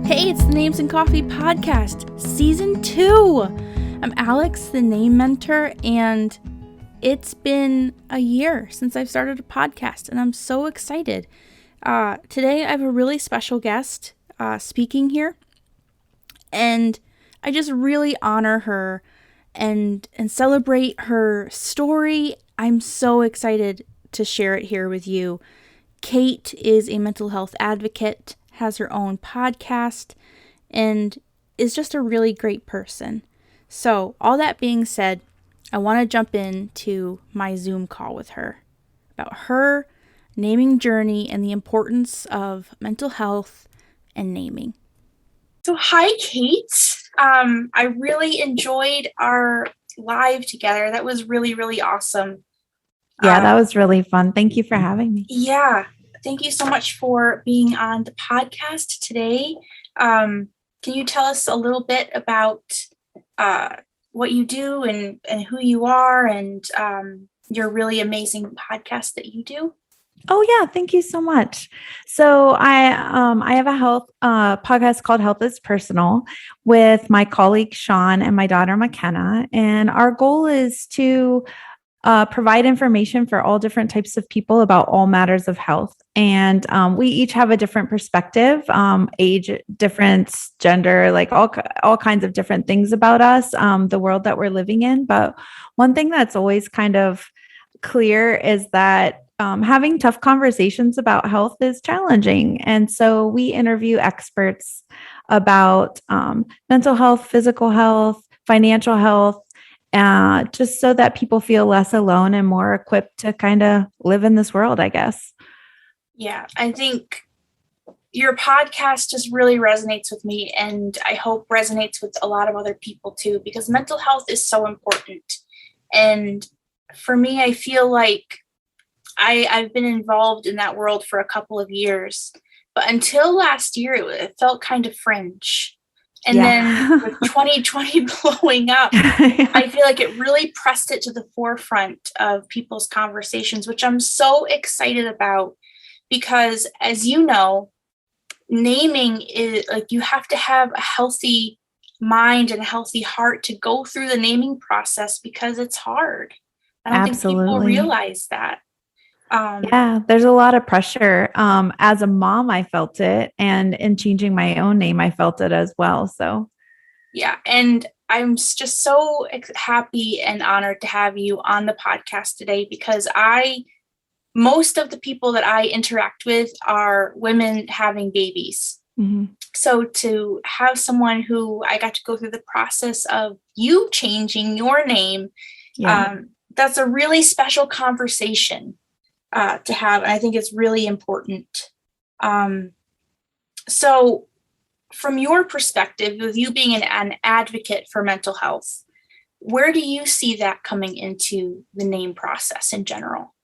Hey, it's the Names and Coffee Podcast, Season 2. I'm Alex, the Name Mentor, and it's been a year since I've started a podcast, and I'm so excited. Today, I have a really special guest speaking here, and I just really honor her and celebrate her story. I'm so excited to share it here with you. Kate is a mental health advocate, has her own podcast, and is just a really great person. So, all that being said, I want to jump into my Zoom call with her about her naming journey and the importance of mental health and naming. So, hi, Kate. I really enjoyed our live together. That was really, really awesome. Yeah, that was really fun. Thank you for having me. Yeah. Thank you so much for being on the podcast today. Can you tell us a little bit about what you do and who you are and your really amazing podcast that you do? Oh yeah, thank you so much. So I have a health podcast called Health is Personal with my colleague Sean and my daughter McKenna, and our goal is to provide information for all different types of people about all matters of health. And we each have a different perspective, age difference, gender, like all kinds of different things about us, the world that we're living in. But one thing that's always kind of clear is that having tough conversations about health is challenging. And so we interview experts about mental health, physical health, financial health, just so that people feel less alone and more equipped to kind of live in this world, I guess. Yeah, I think your podcast just really resonates with me, and I hope resonates with a lot of other people too, because mental health is so important. And for me, I feel like I've been involved in that world for a couple of years, but until last year, it felt kind of fringe. And then with 2020 blowing up, I feel like it really pressed it to the forefront of people's conversations, which I'm so excited about because, as you know, naming is like you have to have a healthy mind and a healthy heart to go through the naming process because it's hard. I don't think people realize that. Yeah, there's a lot of pressure. As a mom, I felt it. And in changing my own name, I felt it as well. So, yeah. And I'm just so happy and honored to have you on the podcast today because most of the people that I interact with are women having babies. Mm-hmm. So to have someone who I got to go through the process of you changing your name, that's a really special conversation to have. And I think it's really important. So from your perspective, with you being an advocate for mental health, where do you see that coming into the name process in general?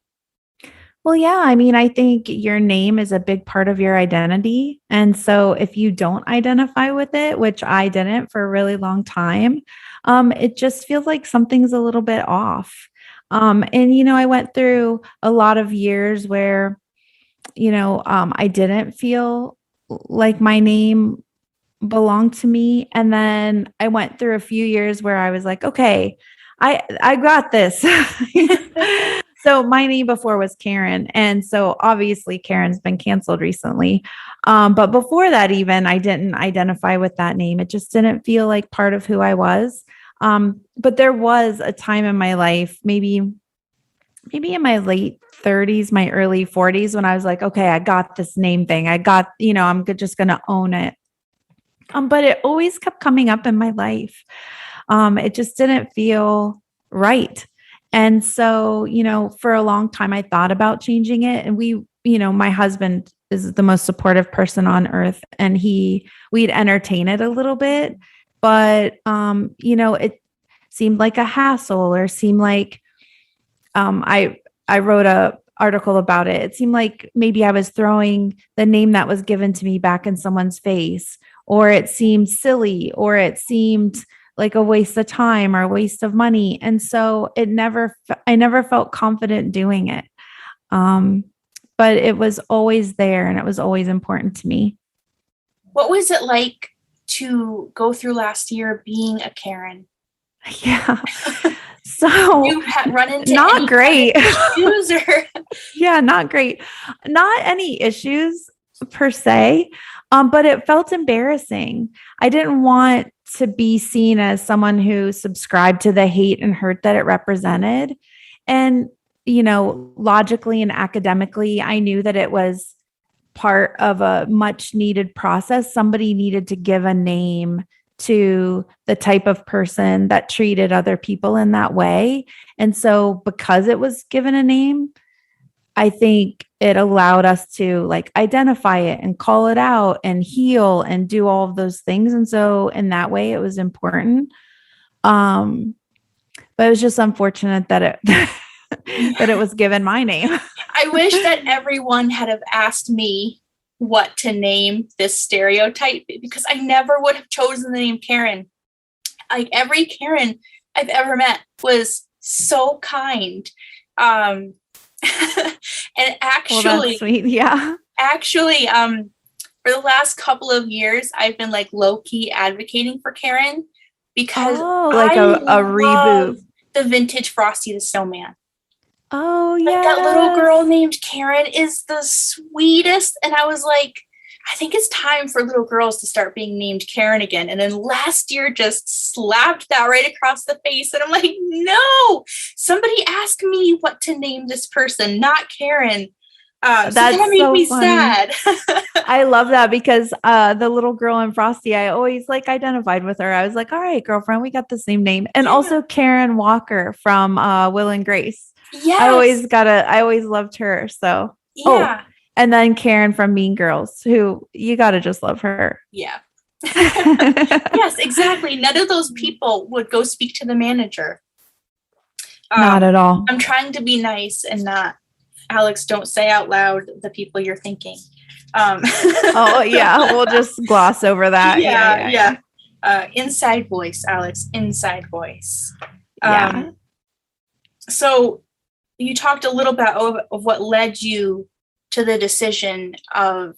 Well, yeah, I mean, I think your name is a big part of your identity. And so if you don't identify with it, which I didn't for a really long time, it just feels like something's a little bit off. And I went through a lot of years where, I didn't feel like my name belonged to me. And then I went through a few years where I was like, okay, I got this. So my name before was Karen. And so obviously Karen's been canceled recently. But before that, even I didn't identify with that name. It just didn't feel like part of who I was. But there was a time in my life, maybe in my late 30s, my early 40s, when I was like, okay, I got this name thing. I'm just going to own it. But it always kept coming up in my life. It just didn't feel right. And so, for a long time, I thought about changing it. And my husband is the most supportive person on earth. And we'd entertain it a little bit, but, it seemed like a hassle or seemed like, I wrote a article about it. It seemed like maybe I was throwing the name that was given to me back in someone's face, or it seemed silly, or it seemed like a waste of time or a waste of money. And so I never felt confident doing it. But it was always there and it was always important to me. What was it like to go through last year being a Karen? Yeah. So You had run into not any great. kind of issues or Yeah, not great. Not any issues per se, but it felt embarrassing. I didn't want to be seen as someone who subscribed to the hate and hurt that it represented. And, logically and academically, I knew that it was part of a much needed process. Somebody needed to give a name to the type of person that treated other people in that way. And so, because it was given a name, I think it allowed us to like identify it and call it out and heal and do all of those things. And so, in that way, it was important. Um, but it was just unfortunate that it that it was given my name. I wish that everyone had have asked me what to name this stereotype because I never would have chosen the name Karen. Like every Karen I've ever met was so kind. And Well, that's sweet. Yeah. actually, for the last couple of years, I've been like low key advocating for Karen because like I a love reboot. the vintage Frosty the Snowman. Oh, Like yeah. that little girl named Karen is the sweetest. And I was like, I think it's time for little girls to start being named Karen again. And then last year just slapped that right across the face. And I'm like, no, somebody asked me what to name this person, not Karen. So that made me sad. I love that because the little girl in Frosty, I always like identified with her. I was like, all right, girlfriend, we got the same name. And also Karen Walker from Will and Grace. Yes. I always loved her. So, yeah. And then Karen from Mean Girls, who you got to just love her. Yeah. Yes, exactly. None of those people would go speak to the manager. Not at all. I'm trying to be nice and not, Alex, don't say out loud the people you're thinking. Oh, yeah. We'll just gloss over that. Yeah. Inside voice, Alex. Inside voice. Yeah. So you talked a little bit of what led you to the decision of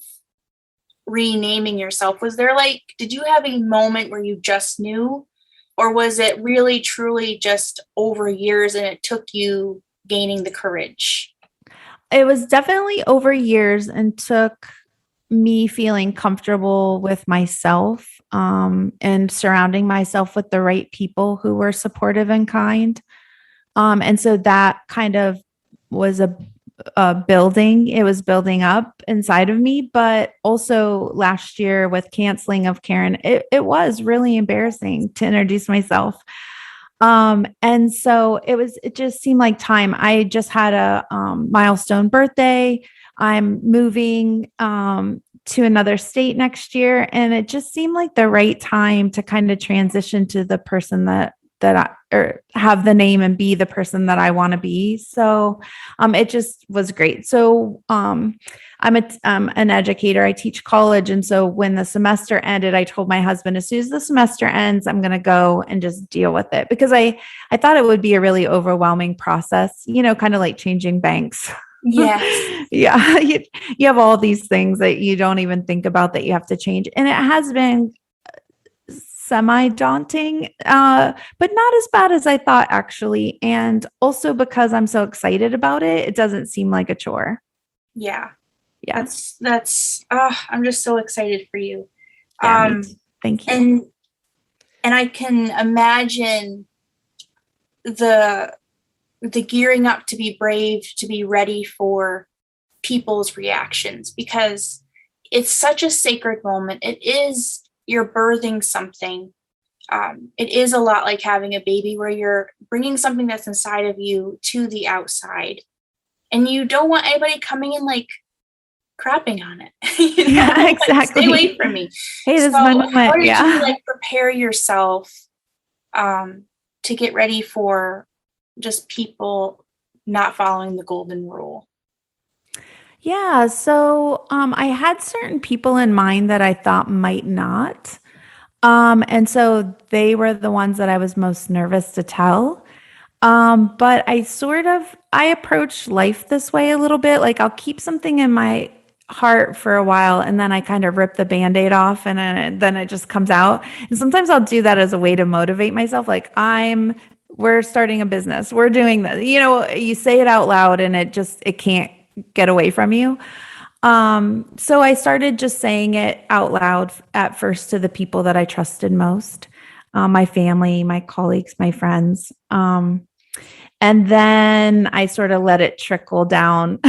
renaming yourself. Was there did you have a moment where you just knew, or was it really truly just over years and it took you gaining the courage? It was definitely over years and took me feeling comfortable with myself and surrounding myself with the right people who were supportive and kind. And so that kind of was a building. It was building up inside of me. But also last year with canceling of Karen, it was really embarrassing to introduce myself. And so it just seemed like time. I just had a milestone birthday. I'm moving to another state next year. And it just seemed like the right time to kind of transition to the person that I or have the name and be the person that I want to be. So it just was great. So I'm an educator. I teach college. And so when the semester ended, I told my husband, as soon as the semester ends, I'm going to go and just deal with it because I thought it would be a really overwhelming process, kind of like changing banks. Yes. Yeah. You have all these things that you don't even think about that you have to change. And it has been semi-daunting, but not as bad as I thought, actually. And also because I'm so excited about it, it doesn't seem like a chore. Yeah. Yeah. That's I'm just so excited for you. Yeah, thank you. And I can imagine the gearing up to be brave, to be ready for people's reactions, because it's such a sacred moment. It is, you're birthing something. It is a lot like having a baby where you're bringing something that's inside of you to the outside. And you don't want anybody coming in crapping on it. Yeah, exactly. Stay away from me. Hey, this is my moment. How did you prepare yourself to get ready for just people not following the golden rule? Yeah, so I had certain people in mind that I thought might not. And so they were the ones that I was most nervous to tell. But I approach life this way a little bit. Like I'll keep something in my heart for a while, and then I kind of rip the Band-Aid off, and then it just comes out. And sometimes I'll do that as a way to motivate myself. Like, we're starting a business. We're doing this. You say it out loud and it can't get away from you. So I started just saying it out loud at first to the people that I trusted most, my family, my colleagues, my friends. And then I sort of let it trickle down.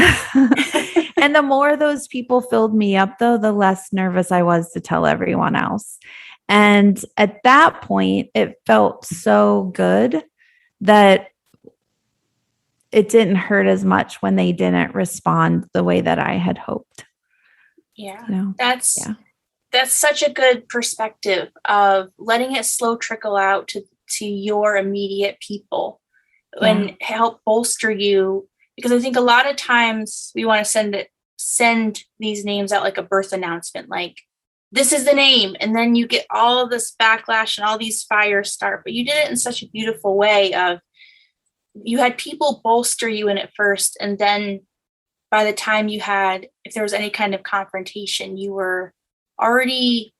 And the more those people filled me up, though, the less nervous I was to tell everyone else. And at that point, it felt so good that it didn't hurt as much when they didn't respond the way that I had hoped. Yeah. That's such a good perspective of letting it slow trickle out to your immediate people and help bolster you. Because I think a lot of times we want to send these names out like a birth announcement, like, this is the name. And then you get all of this backlash and all these fires start. But you did it in such a beautiful way of, you had people bolster you in it first. And then by the time if there was any kind of confrontation, you were already,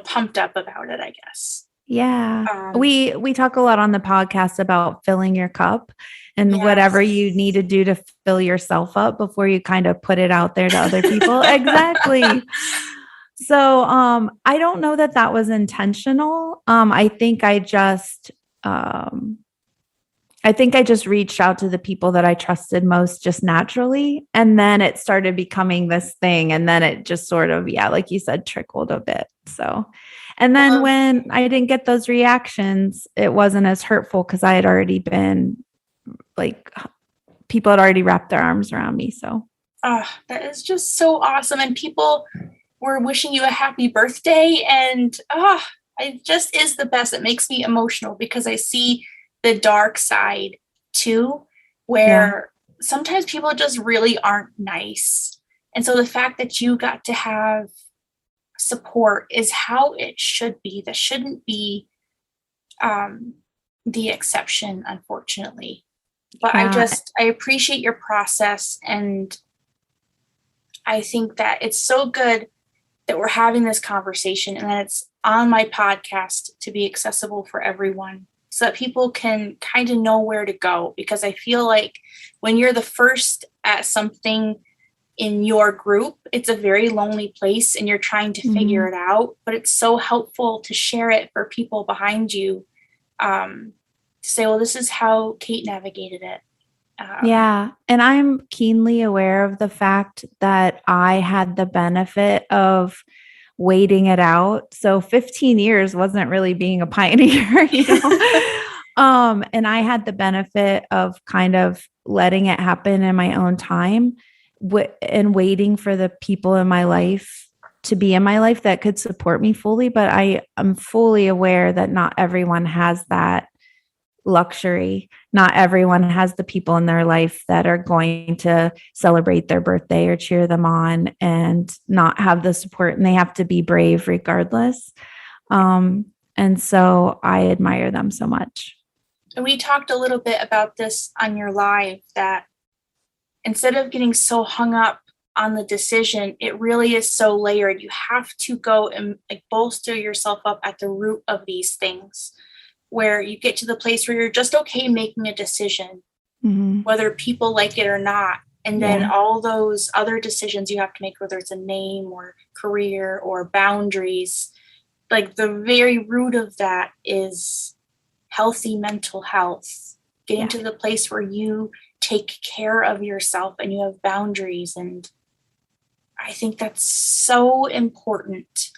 pumped up about it, I guess. Yeah. We talk a lot on the podcast about filling your cup and whatever you need to do to fill yourself up before you kind of put it out there to other people. Exactly. So, I don't know that was intentional. I think I just reached out to the people that I trusted most just naturally. And then it started becoming this thing. And then it just sort of, like you said, trickled a bit. So, and then when I didn't get those reactions, it wasn't as hurtful because I had already been people had already wrapped their arms around me. So, that is just so awesome. And people were wishing you a happy birthday. And it just is the best. It makes me emotional because I see the dark side too, where sometimes people just really aren't nice. And so the fact that you got to have support is how it should be. That shouldn't be the exception, unfortunately. But I appreciate your process. And I think that it's so good that we're having this conversation and that it's on my podcast to be accessible for everyone, so that people can kind of know where to go. Because I feel like when you're the first at something in your group, it's a very lonely place and you're trying to figure it out. But it's so helpful to share it for people behind you, to say, well, this is how Kate navigated it. And I'm keenly aware of the fact that I had the benefit of waiting it out. So 15 years wasn't really being a pioneer, and I had the benefit of kind of letting it happen in my own time and waiting for the people in my life to be in my life that could support me fully. But I am fully aware that not everyone has that luxury. Not everyone has the people in their life that are going to celebrate their birthday or cheer them on and not have the support, and they have to be brave regardless. And so I admire them so much. And we talked a little bit about this on your live, that instead of getting so hung up on the decision, it really is so layered. You have to go and bolster yourself up at the root of these things, where you get to the place where you're just okay making a decision, whether people like it or not. And then all those other decisions you have to make, whether it's a name or career or boundaries, like the very root of that is healthy mental health, getting to the place where you take care of yourself and you have boundaries. And I think that's so important,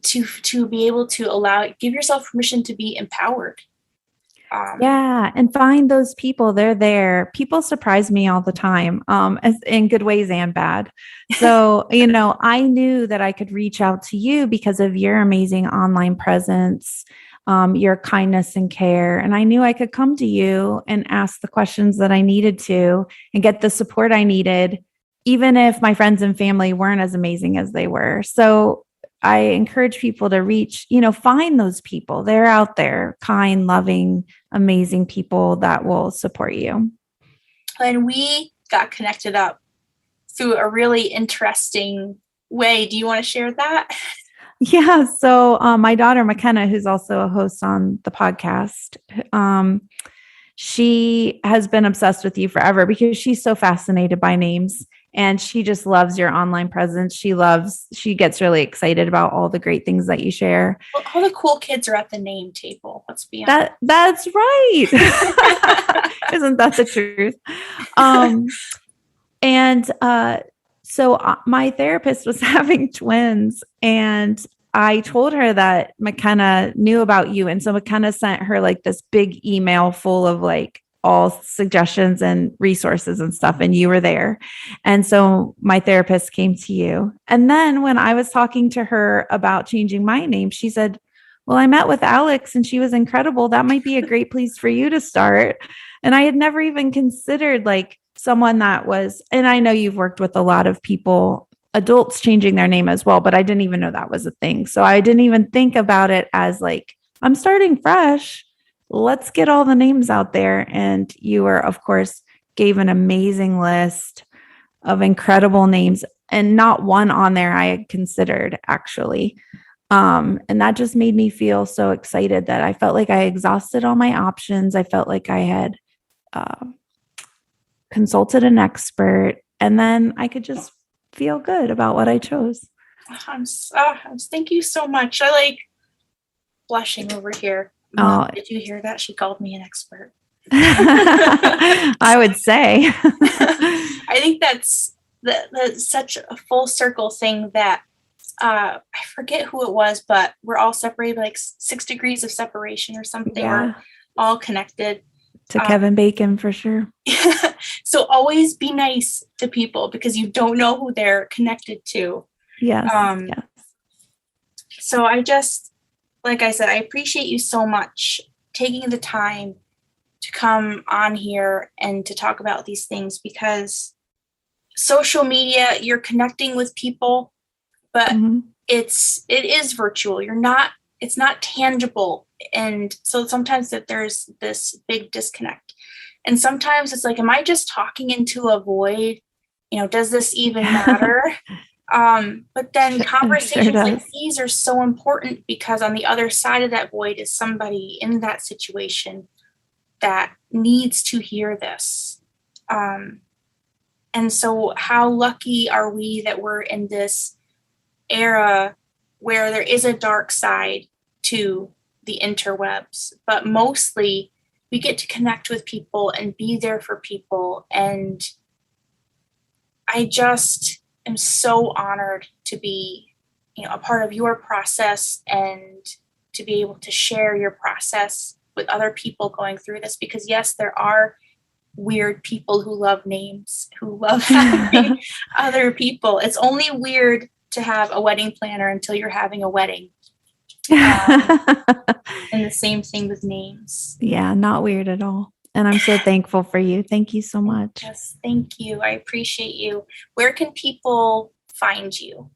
to be able to give yourself permission to be empowered. And find those people. They're there. People surprise me all the time, in good ways and bad. So, I knew that I could reach out to you because of your amazing online presence, your kindness and care. And I knew I could come to you and ask the questions that I needed to and get the support I needed, even if my friends and family weren't as amazing as they were. So I encourage people to find those people. They're out there, kind, loving, amazing people that will support you. And we got connected up through a really interesting way. Do you want to share that? Yeah. So my daughter, McKenna, who's also a host on the podcast, she has been obsessed with you forever because she's so fascinated by names and she just loves your online presence. She gets really excited about all the great things that you share. Well, all the cool kids are at the name table. Let's be honest. That's right. Isn't that the truth? So my therapist was having twins and I told her that McKenna knew about you. And so McKenna sent her like this big email full of like all suggestions and resources and stuff. And you were there. And so my therapist came to you. And then when I was talking to her about changing my name, she said, well, I met with Alex and she was incredible. That might be a great place for you to start. And I had never even considered like someone that was, and I know you've worked with a lot of people, adults changing their name as well, but I didn't even know that was a thing. So I didn't even think about it as like, I'm starting fresh. Let's get all the names out there. And you were, of course, gave an amazing list of incredible names and not one on there I had considered actually. And that just made me feel so excited that I felt like I exhausted all my options. I felt like I had consulted an expert and then I could just feel good about what I chose. Thank you so much. I like blushing over here. Mom, did you hear that? She called me an expert. I would say. I think that's such a full circle thing that I forget who it was, but we're all separated by like 6 degrees of separation or something. Yeah. We're all connected. To Kevin Bacon for sure. So always be nice to people because you don't know who they're connected to. Yes. Yes. So I just, like I said, I appreciate you so much taking the time to come on here and to talk about these things because social media, you're connecting with people, but it is virtual. It's not tangible. And so sometimes that there's this big disconnect. And sometimes it's like, am I just talking into a void? Does this even matter? But then conversations like these are so important because on the other side of that void is somebody in that situation that needs to hear this. And so how lucky are we that we're in this era where there is a dark side to the interwebs, but mostly we get to connect with people and be there for people. And I just am so honored to be, a part of your process and to be able to share your process with other people going through this, because yes, there are weird people who love names, who love having other people. It's only weird to have a wedding planner until you're having a wedding. And the same thing with names. Yeah, not weird at all. And I'm so thankful for you. Thank you so much. Yes, thank you. I appreciate you. Where can people find you?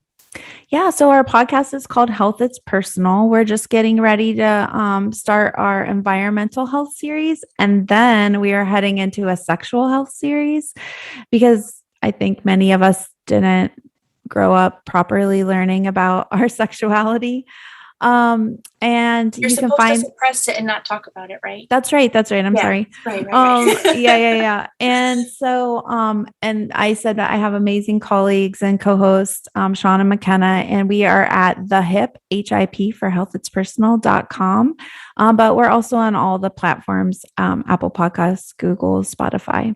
Yeah, so our podcast is called Health It's Personal. We're just getting ready to start our environmental health series. And then we are heading into a sexual health series because I think many of us didn't grow up properly learning about our sexuality. And you're you can supposed find to suppress it and not talk about it, right? That's right. I'm sorry. Right. Yeah. And so, and I said that I have amazing colleagues and co-hosts, Sean and McKenna, and we are at the HIP for healthitspersonal.com. But we're also on all the platforms, Apple Podcasts, Google, Spotify.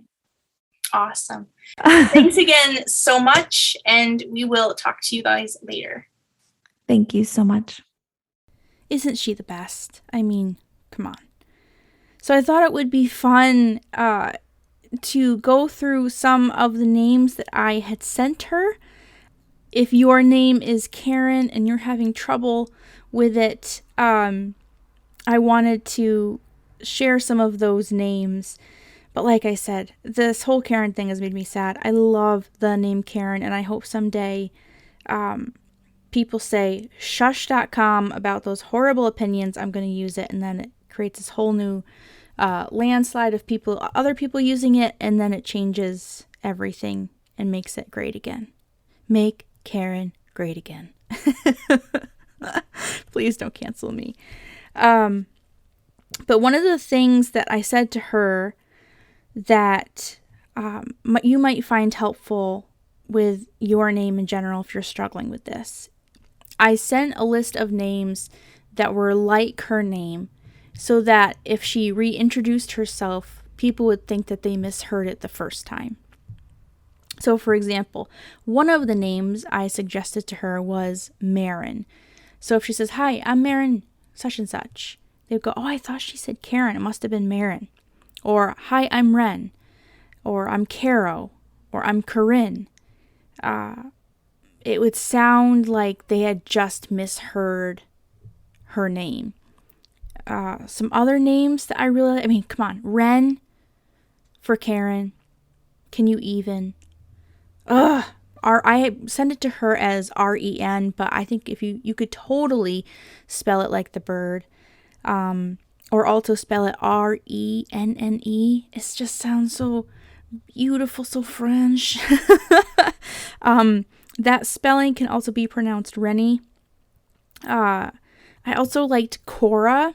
Awesome. Thanks again so much. And we will talk to you guys later. Thank you so much. Isn't she the best? I mean, come on. So I thought it would be fun to go through some of the names that I had sent her. If your name is Karen and you're having trouble with it, I wanted to share some of those names. But like I said, this whole Karen thing has made me sad. I love the name Karen, and I hope someday people say shush.com about those horrible opinions. I'm going to use it, and then it creates this whole new landslide of other people using it, and then it changes everything and makes it great again. Make Karen great again. Please don't cancel me. But one of the things that I said to her that you might find helpful with your name in general if you're struggling with this, I sent a list of names that were like her name so that if she reintroduced herself, people would think that they misheard it the first time. So, for example, one of the names I suggested to her was Marin. So if she says, "Hi, I'm Marin such and such," they would go, "Oh, I thought she said Karen. It must have been Marin." Or, "Hi, I'm Ren." Or, "I'm Caro." Or, "I'm Corinne." It would sound like they had just misheard her name. Some other names that come on, Ren for Karen. Can you even? I send it to her as REN, but I think if you could totally spell it like the bird, or also spell it RENNE. It just sounds so beautiful, so French. That spelling can also be pronounced Rennie. I also liked Cora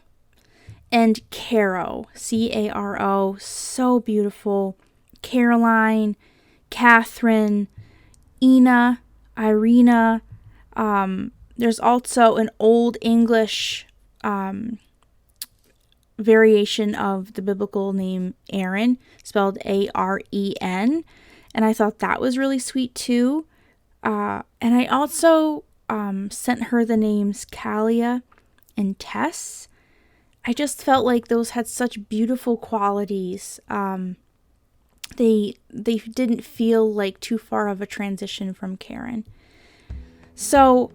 and Caro, Caro, so beautiful. Caroline, Catherine, Ina, Irina. There's also an Old English variation of the biblical name Aaron, spelled Aren, and I thought that was really sweet too. And I also sent her the names Kalia and Tess. I just felt like those had such beautiful qualities. They didn't feel like too far of a transition from Karen. So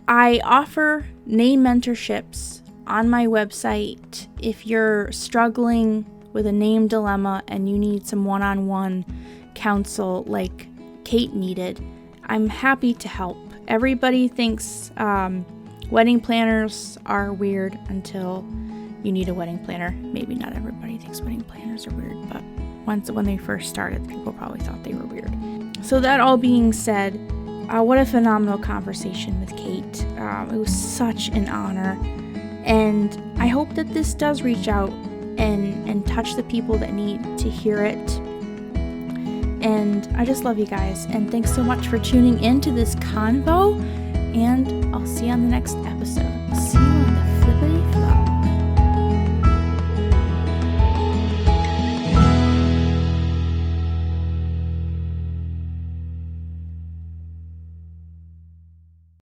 I offer name mentorships on my website if you're struggling with a name dilemma and you need some one-on-one counsel like Kate needed. I'm happy to help. Everybody thinks wedding planners are weird until you need a wedding planner. Maybe not everybody thinks wedding planners are weird, but when they first started, people probably thought they were weird. So that all being said, what a phenomenal conversation with Kate. It was such an honor. And I hope that this does reach out and touch the people that need to hear it. And I just love you guys. And thanks so much for tuning in to this convo. And I'll see you on the next episode. See you later.